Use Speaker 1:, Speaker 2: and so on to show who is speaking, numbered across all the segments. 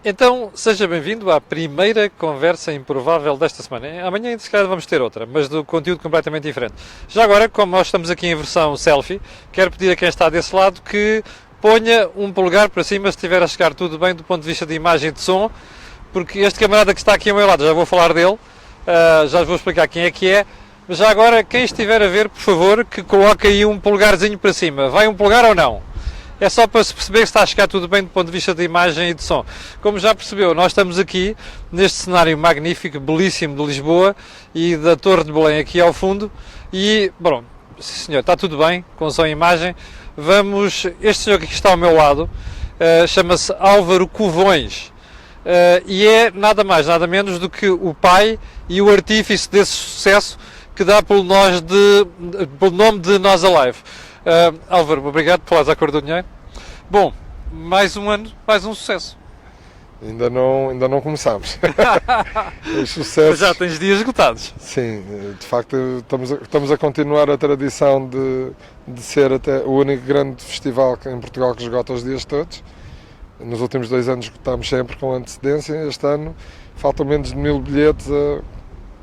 Speaker 1: Então, seja bem-vindo à primeira conversa improvável desta semana. Amanhã, se calhar, vamos ter outra, mas do conteúdo completamente diferente. Já agora, como nós estamos aqui em versão selfie, quero pedir a quem está desse lado que ponha um polegar para cima se estiver a chegar tudo bem do ponto de vista de imagem e de som, porque este camarada que está aqui ao meu lado, já vou falar dele, já vou explicar quem é, mas já agora, quem estiver a ver, por favor, que coloque aí um polegarzinho para cima. Vai um polegar ou não? É só para se perceber que está a chegar tudo bem do ponto de vista de imagem e de som. Como já percebeu, nós estamos aqui neste cenário magnífico, belíssimo de Lisboa e da Torre de Belém aqui ao fundo. E, bom, sim senhor, está tudo bem, com som e imagem. Este senhor que está ao meu lado chama-se Álvaro Covões e é nada mais, nada menos do que o pai e o artífice desse sucesso que dá pelo nome de Nós Alive. Álvaro, obrigado por falares à cor do dinheiro. Bom, mais um ano, mais um sucesso.
Speaker 2: Ainda não começámos. Os sucessos...
Speaker 1: Mas já tens dias esgotados.
Speaker 2: Sim, de facto estamos a continuar a tradição de ser até o único grande festival em Portugal que esgota os dias todos. Nos últimos 2 anos esgotámos sempre com antecedência. Este ano faltam menos de 1000 bilhetes a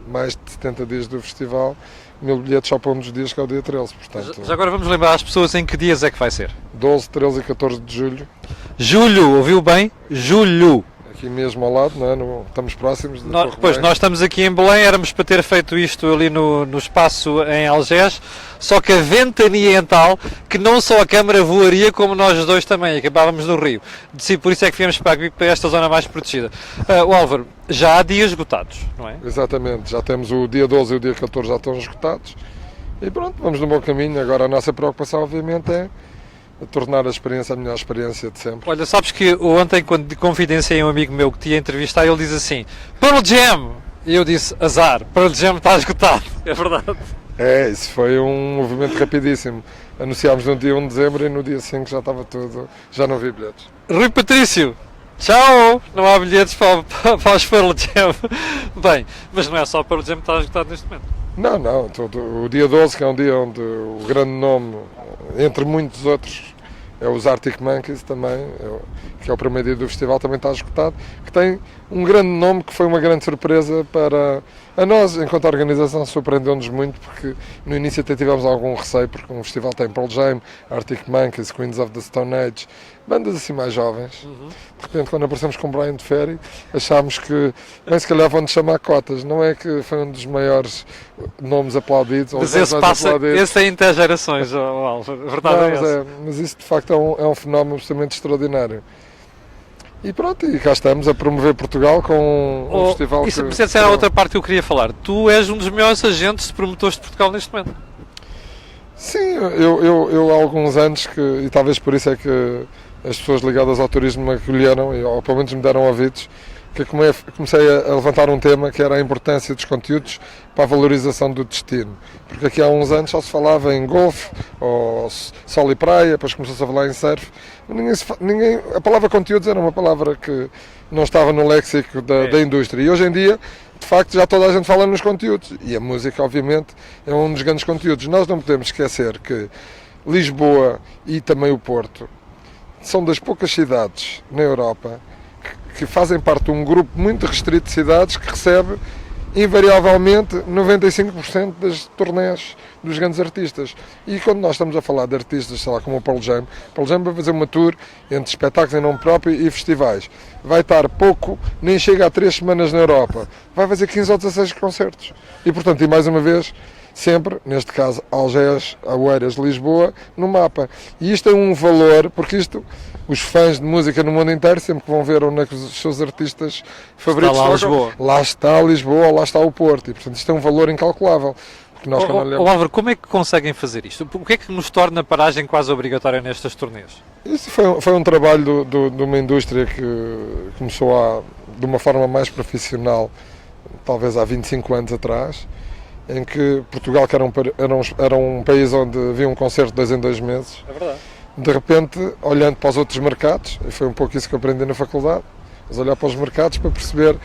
Speaker 2: mais de 70 dias do festival. 1000 bilhetes só para um dos dias, que é o dia 13, portanto...
Speaker 1: Já agora vamos lembrar às pessoas em que dias é que vai ser.
Speaker 2: 12, 13 e 14 de julho.
Speaker 1: Julho, ouviu bem? Julho!
Speaker 2: Aqui mesmo ao lado, não é? Estamos próximos de
Speaker 1: Pois, nós estamos aqui em Belém, éramos para ter feito isto ali no espaço em Algés, só que a ventania é tal que não só a câmara voaria, como nós dois também, acabávamos no Rio. Por isso é que viemos para aqui, para esta zona mais protegida. O Álvaro, já há dias esgotados, não é?
Speaker 2: Exatamente, já temos o dia 12 e o dia 14 já estão esgotados e pronto, vamos no bom caminho. Agora a nossa preocupação obviamente é tornar a experiência a melhor experiência de sempre.
Speaker 1: Olha, sabes que ontem, quando confidenciei um amigo meu que te ia entrevistar, ele diz assim: Pearl Jam! E eu disse: azar, Pearl Jam está esgotado. É verdade.
Speaker 2: É, isso foi um movimento rapidíssimo. Anunciámos no dia 1 de dezembro e no dia 5 já estava tudo, já não vi bilhetes.
Speaker 1: Rui Patrício, tchau! Não há bilhetes para os Pearl Jam. Bem, mas não é só Pearl Jam que está esgotado neste momento.
Speaker 2: Não, o dia 12, que é um dia onde o grande nome, entre muitos outros, é os Arctic Monkeys também, que é o primeiro dia do festival, também está esgotado, que tem um grande nome que foi uma grande surpresa para a nós, enquanto organização, surpreendeu-nos muito, porque no início até tivemos algum receio, porque um festival tem Pearl Jam, Arctic Monkeys, Queens of the Stone Age, bandas assim mais jovens. De repente, quando aparecemos com Brian Ferry, achámos que, bem, se calhar vão-nos chamar cotas. Não é que foi um dos maiores nomes aplaudidos.
Speaker 1: Mas esse tem intergerações, Álvaro, a verdade é essa.
Speaker 2: Mas isso de facto é um fenómeno absolutamente extraordinário. E pronto, e cá estamos a promover Portugal com um festival
Speaker 1: que... Mas essa era a outra parte que eu queria falar. Tu és um dos melhores agentes de promotores de Portugal neste momento.
Speaker 2: Sim, eu há alguns anos, e talvez por isso é que as pessoas ligadas ao turismo me acolheram, ou pelo menos me deram ouvidos, que comecei a levantar um tema que era a importância dos conteúdos para a valorização do destino. Porque aqui há uns anos só se falava em golfe, ou sol e praia, depois começou-se a falar em surf. A palavra conteúdos era uma palavra que não estava no léxico da indústria. E hoje em dia, de facto, já toda a gente fala nos conteúdos. E a música, obviamente, é um dos grandes conteúdos. Nós não podemos esquecer que Lisboa e também o Porto são das poucas cidades na Europa que fazem parte de um grupo muito restrito de cidades que recebe invariavelmente 95% das turnés dos grandes artistas. E quando nós estamos a falar de artistas, sei lá, como o Pearl Jam vai fazer uma tour entre espetáculos em nome próprio e festivais. Vai estar pouco, nem chega a 3 semanas na Europa. Vai fazer 15 ou 16 concertos. E portanto, e mais uma vez, sempre, neste caso, Algés, Oeiras, Lisboa, no mapa. E isto é um valor, porque isto, os fãs de música no mundo inteiro, sempre que vão ver onde é que os seus artistas favoritos
Speaker 1: estão,
Speaker 2: lá está Lisboa, lá está o Porto. E, portanto, isto é um valor incalculável. Nós,
Speaker 1: Álvaro, como é que conseguem fazer isto? O que é que nos torna a paragem quase obrigatória nestas turnês?
Speaker 2: Isso foi um trabalho de uma indústria que começou de uma forma mais profissional, talvez há 25 anos atrás, em que Portugal, que era um país onde havia um concerto de 2 em 2 meses,
Speaker 1: é verdade.
Speaker 2: De repente, olhando para os outros mercados, e foi um pouco isso que eu aprendi na faculdade, Vamos olhar para os mercados para perceber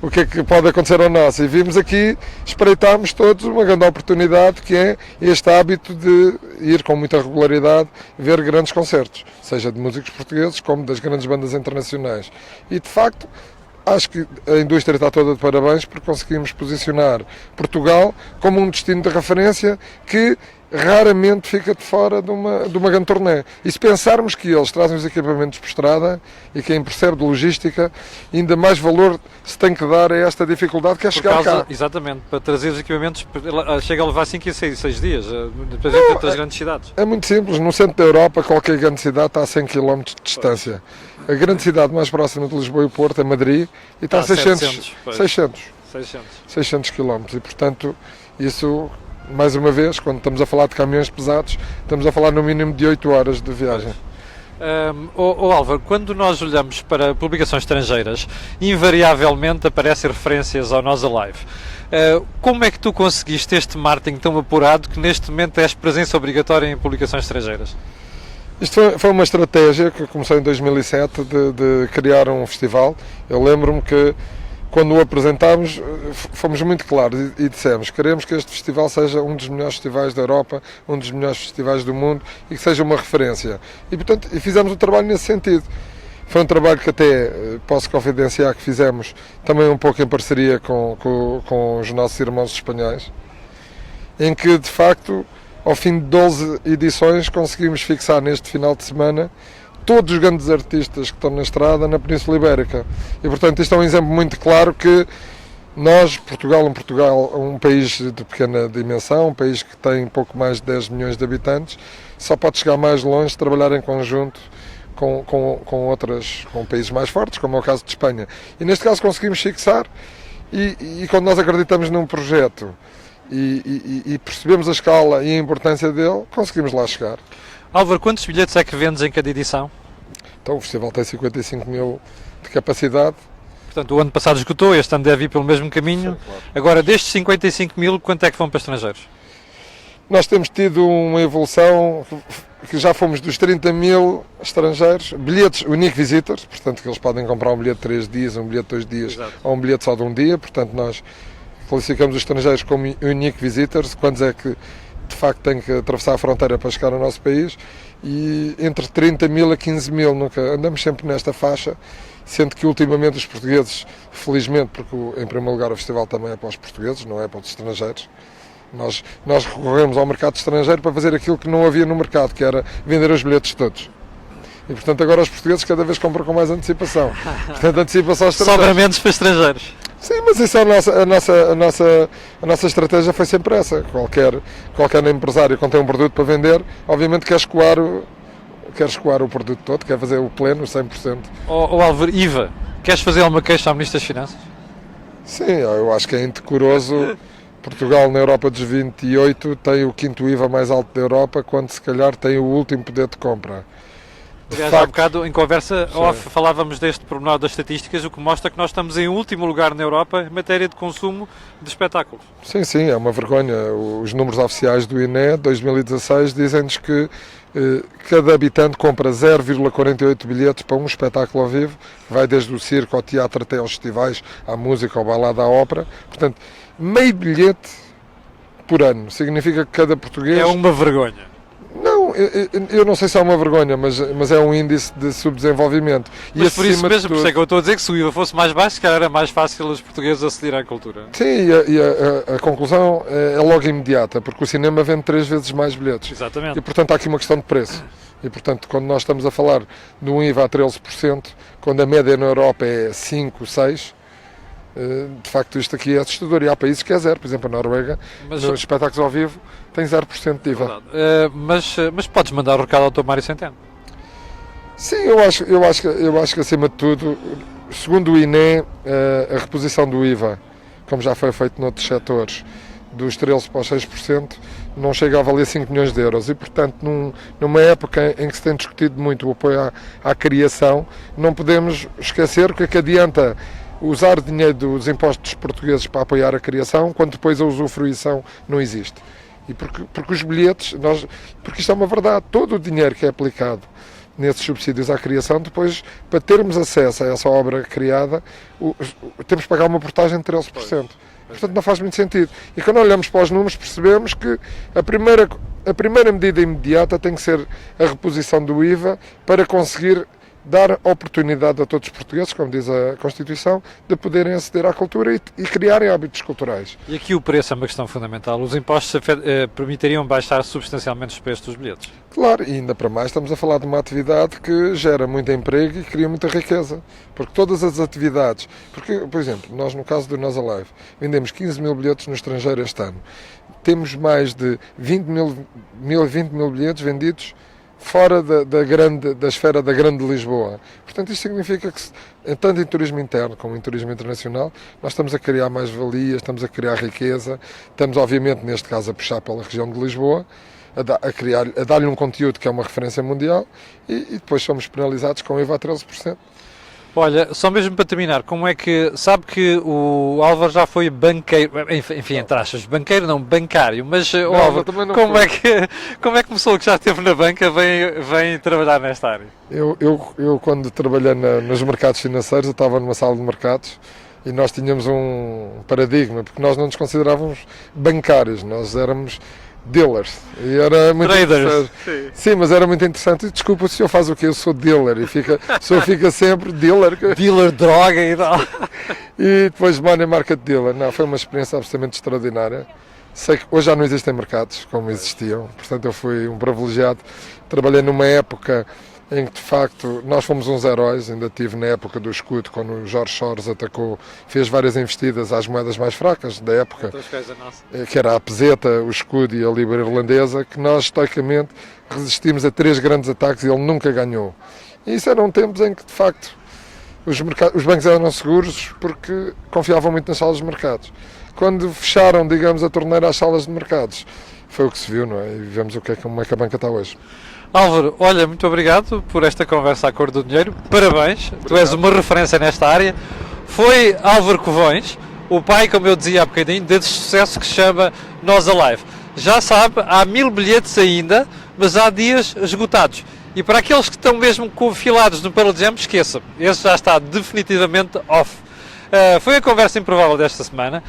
Speaker 2: o que é que pode acontecer ao nosso. E vimos aqui, espreitámos todos uma grande oportunidade, que é este hábito de ir com muita regularidade ver grandes concertos, seja de músicos portugueses como das grandes bandas internacionais. E de facto, acho que a indústria está toda de parabéns porque conseguimos posicionar Portugal como um destino de referência que raramente fica de fora de uma grande turnê. E se pensarmos que eles trazem os equipamentos por estrada e quem percebe de logística, ainda mais valor se tem que dar a esta dificuldade que é chegar cá.
Speaker 1: Exatamente, para trazer os equipamentos, chega a levar 5 a 6 dias, depois de outras grandes cidades.
Speaker 2: É muito simples, no centro da Europa qualquer grande cidade está a 100 km de distância. A grande cidade mais próxima de Lisboa e Porto é Madrid e está a 600 km e portanto isso, mais uma vez, quando estamos a falar de caminhões pesados, estamos a falar no mínimo de 8 horas de viagem.
Speaker 1: Álvaro, quando nós olhamos para publicações estrangeiras, invariavelmente aparecem referências ao Nós Alive. Como é que tu conseguiste este marketing tão apurado que neste momento és presença obrigatória em publicações estrangeiras?
Speaker 2: Isto foi uma estratégia que começou em 2007 de criar um festival. Eu lembro-me que quando o apresentámos fomos muito claros e dissemos: queremos que este festival seja um dos melhores festivais da Europa, um dos melhores festivais do mundo e que seja uma referência. E portanto fizemos o trabalho nesse sentido. Foi um trabalho que até posso confidenciar que fizemos também um pouco em parceria com os nossos irmãos espanhóis, em que de facto ao fim de 12 edições conseguimos fixar neste final de semana todos os grandes artistas que estão na estrada na Península Ibérica. E portanto isto é um exemplo muito claro que nós, Portugal, um país de pequena dimensão, um país que tem pouco mais de 10 milhões de habitantes, só pode chegar mais longe se trabalhar em conjunto com países mais fortes, como é o caso de Espanha. E neste caso conseguimos fixar e quando nós acreditamos num projeto e percebemos a escala e a importância dele, conseguimos lá chegar.
Speaker 1: Álvaro, quantos bilhetes é que vendes em cada edição?
Speaker 2: Então o festival tem 55 mil de capacidade.
Speaker 1: Portanto, o ano passado esgotou, este ano deve ir pelo mesmo caminho.
Speaker 2: Sim, claro.
Speaker 1: Agora, destes 55 mil, quanto é que vão para estrangeiros?
Speaker 2: Nós temos tido uma evolução que já fomos dos 30 mil estrangeiros, bilhetes unique visitors, portanto que eles podem comprar um bilhete de 3 dias, um bilhete de 2 dias. Exato. Ou um bilhete só de um dia, portanto nós classificamos os estrangeiros como unique visitors, quantos é que de facto têm que atravessar a fronteira para chegar ao nosso país, e entre 30 mil a 15 mil, nunca andamos sempre nesta faixa, sendo que ultimamente os portugueses, felizmente, porque em primeiro lugar o festival também é para os portugueses, não é para os estrangeiros, nós recorremos ao mercado estrangeiro para fazer aquilo que não havia no mercado, que era vender os bilhetes todos. E portanto agora os portugueses cada vez compram com mais antecipação. Portanto antecipa-se aos estrangeiros.
Speaker 1: Sobra menos para estrangeiros.
Speaker 2: Sim, mas isso é a nossa estratégia foi sempre essa. Qualquer empresário quando tem um produto para vender, obviamente quer escoar o produto todo, quer fazer o pleno, 100%.
Speaker 1: Álvaro, IVA, queres fazer alguma queixa ao Ministro das Finanças?
Speaker 2: Sim, eu acho que é indecoroso. Portugal, na Europa dos 28, tem o quinto IVA mais alto da Europa, quando se calhar tem o último poder de compra.
Speaker 1: Aliás, há bocado, em conversa off, falávamos deste pormenor das estatísticas, o que mostra que nós estamos em último lugar na Europa em matéria de consumo de espetáculos.
Speaker 2: Sim, é uma vergonha. Os números oficiais do INE, 2016, dizem-nos que cada habitante compra 0,48 bilhetes para um espetáculo ao vivo, que vai desde o circo ao teatro até aos festivais, à música, ao balada, à ópera. Portanto, meio bilhete por ano. Significa que cada português...
Speaker 1: É uma vergonha.
Speaker 2: Não, eu não sei se é uma vergonha, mas é um índice de subdesenvolvimento.
Speaker 1: Mas por isso mesmo, por isso é que eu estou a dizer que se o IVA fosse mais baixo, se calhar era mais fácil os portugueses acederem à cultura.
Speaker 2: Sim, e a conclusão é logo imediata, porque o cinema vende 3 vezes mais bilhetes.
Speaker 1: Exatamente.
Speaker 2: E portanto há aqui uma questão de preço. E portanto, quando nós estamos a falar de um IVA a 13%, quando a média na Europa é 5, 6%, de facto isto aqui é assustador. E há países que é zero, por exemplo a Noruega, nos espetáculos ao vivo tem 0% de IVA.
Speaker 1: Mas podes mandar o recado ao Dr. Mário Centeno.
Speaker 2: Sim, eu acho que acima de tudo, segundo o INE, a reposição do IVA, como já foi feito noutros setores, dos 13% para os 6%, não chega a valer 5 milhões de euros. E portanto, numa época em que se tem discutido muito o apoio à criação, não podemos esquecer o que é que adianta usar dinheiro dos impostos portugueses para apoiar a criação, quando depois a usufruição não existe. E porque os bilhetes, porque isto é uma verdade, todo o dinheiro que é aplicado nesses subsídios à criação, depois, para termos acesso a essa obra criada, temos que pagar uma portagem de 13%. Portanto, não faz muito sentido. E quando olhamos para os números, percebemos que a primeira medida imediata tem que ser a reposição do IVA para conseguir dar oportunidade a todos os portugueses, como diz a Constituição, de poderem aceder à cultura e criarem hábitos culturais.
Speaker 1: E aqui o preço é uma questão fundamental. Os impostos permitiriam baixar substancialmente os preços dos bilhetes.
Speaker 2: Claro, e ainda para mais estamos a falar de uma atividade que gera muito emprego e cria muita riqueza. Porque todas as atividades... Porque, por exemplo, nós no caso do Nós Alive vendemos 15 mil bilhetes no estrangeiro este ano. Temos mais de 20 mil bilhetes vendidos fora da esfera da grande Lisboa. Portanto, isto significa que, tanto em turismo interno como em turismo internacional, nós estamos a criar mais-valias, estamos a criar riqueza, estamos, obviamente, neste caso, a puxar pela região de Lisboa, a dar-lhe um conteúdo que é uma referência mundial e depois somos penalizados com IVA a 13%.
Speaker 1: Olha, só mesmo para terminar, como é que, sabe que o Álvaro já foi banqueiro, enfim, entre aspas, banqueiro não, bancário, mas
Speaker 2: Não,
Speaker 1: Álvaro,
Speaker 2: não
Speaker 1: como é que começou que já esteve na banca, vem trabalhar nesta área?
Speaker 2: Eu quando trabalhei nos mercados financeiros, eu estava numa sala de mercados e nós tínhamos um paradigma, porque nós não nos considerávamos bancários, nós éramos dealers. E era muito
Speaker 1: Traders.
Speaker 2: Sim, mas era muito interessante. Desculpa, o senhor faz o quê? Eu sou dealer. E o senhor fica sempre dealer.
Speaker 1: Dealer de droga e tal.
Speaker 2: E depois money market dealer. Não, foi uma experiência absolutamente extraordinária. Sei que hoje já não existem mercados como existiam. Portanto, eu fui um privilegiado. Trabalhei numa época em que, de facto, nós fomos uns heróis. Ainda tive na época do escudo, quando o Jorge Soros atacou, fez várias investidas às moedas mais fracas da época, que era a peseta, o escudo e a libra irlandesa, que nós, estoicamente, resistimos a 3 grandes ataques e ele nunca ganhou. E isso eram tempos em que, de facto, os bancos eram seguros porque confiavam muito nas salas de mercados. Quando fecharam, digamos, a torneira às salas de mercados, foi o que se viu, não é? E vemos como é que a banca está hoje.
Speaker 1: Álvaro, olha, muito obrigado por esta conversa à cor do dinheiro. Parabéns, obrigado. Tu és uma referência nesta área. Foi Álvaro Covões, o pai, como eu dizia há bocadinho, desse sucesso que se chama Nós Alive. Já sabe, há 1000 bilhetes ainda, mas há dias esgotados. E para aqueles que estão mesmo confilados no Pearl Jam, esqueçam, esse já está definitivamente off. Foi a conversa improvável desta semana.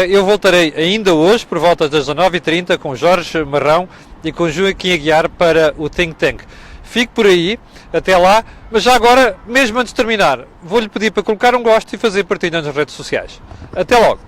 Speaker 1: Eu voltarei ainda hoje, por volta das 19h30, com Jorge Marrão e com Joaquim Aguiar para o Think Tank. Fique por aí, até lá, mas já agora, mesmo antes de terminar, vou-lhe pedir para colocar um gosto e fazer partilha nas redes sociais. Até logo!